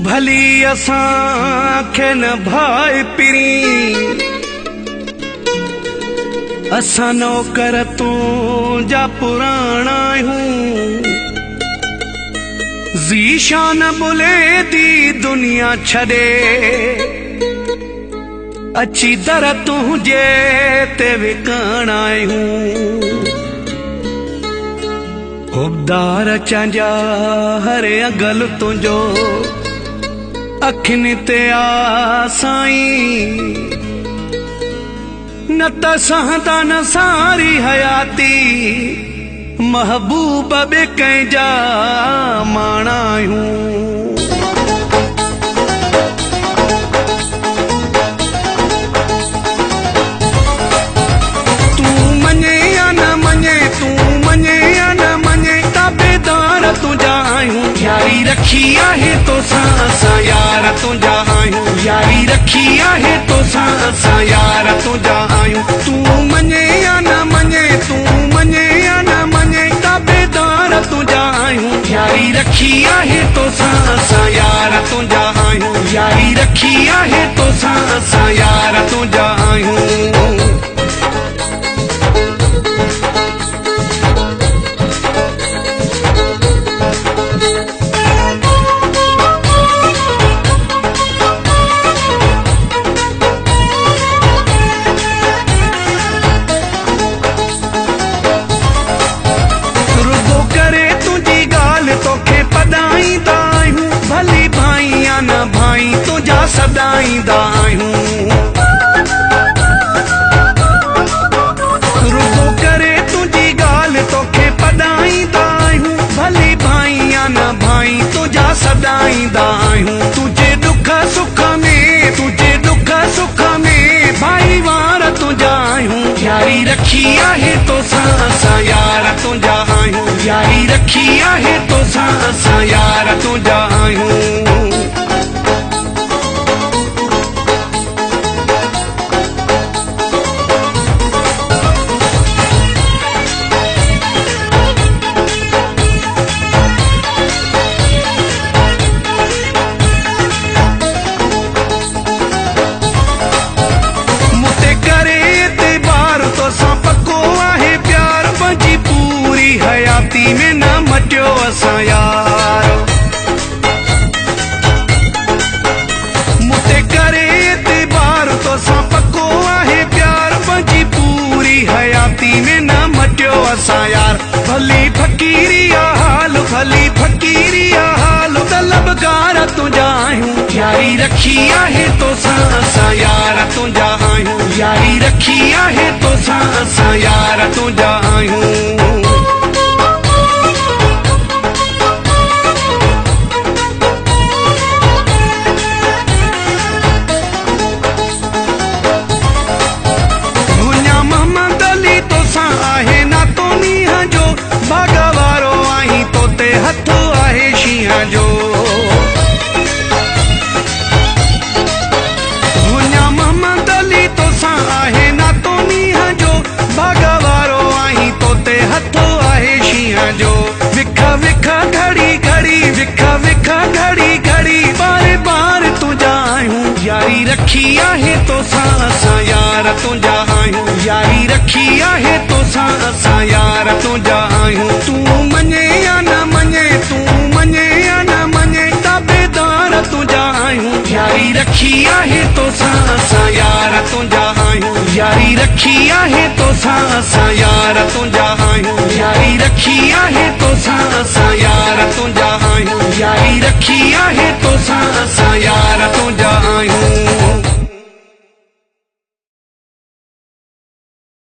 भली असांखे न भाई पिरी असां नौकर तुंहिंजा पुराणा आहियूं ज़ीशान बुले दी दुनिया छॾे अची दर तुंहिंजे ते विकण आहियूं खुबदार चांजा हरे अगल तुंहिंजो अखियुनि ते आ साईं न त सहंदा न सारी हयाती महबूब बि कंहिंजा माणा आहियूं तूं मञे या न मञे तूं मञे या न मञे ताबेदार तुंहिंजा आहियूं यारी रखी आहे तोसां असां यार तुंहिंजा आहियूं यारी रखी आहे तोसां असां यार तुंहिंजा आहियूं तूं मञे या न मञे तूं मञे या न मञे ताबेदार तुंहिंजा आहियूं यारी रखी आहे तोसां असां यार तुंहिंजा आहियूं यारी रखी आहे तोसां असां यार तुंहिंजा आहियूं सदाईंदा आहियूं रुगो करे तुंहिंजी ॻाल्हि तोखे पढ़ाईंदा आहियूं भली भाई या न भाई तुंहिंजा सदाईंदा आहियूं तुंहिंजे दुख सुख में तुंहिंजे दुख सुख में भाई वार तुंहिंजा आहियूं यारी रखी आहे तोसां असां यार तुंहिंजा आहियूं यारी रखी आहे तोसां असां यार तुंहिंजा आहियूं हयाती में न मटियो असां यार मुते करे एतबार तोसां पको आहे प्यार पंहिंजी पूरी हयाती में न मटियो असां यार भली फ़कीरी आ हाल भली फ़कीरी आ हाल तलबगार तुंहिंजा आहियूं यारी रखी आहे तोसां असां यार तुंहिंजा आहियूं यारी रखी आहे तोसां असां यार तुंहिंजा आहियूं यारी रखी आहे तोसां असां यार तुंहिंजा आहियूं यारी रखी आहे तोसां असां यार तुंहिंजा आहियूं तूं मञे या न मञे तूं मञे या न मञे ताबेदार तुंहिंजा आहियूं यारी रखी आहे तोसां असां यार तुंहिंजा आहियूं यारी रखी आहे तोसां असां यार तुंहिंजा आहियूं यारी रखी आहे तोसां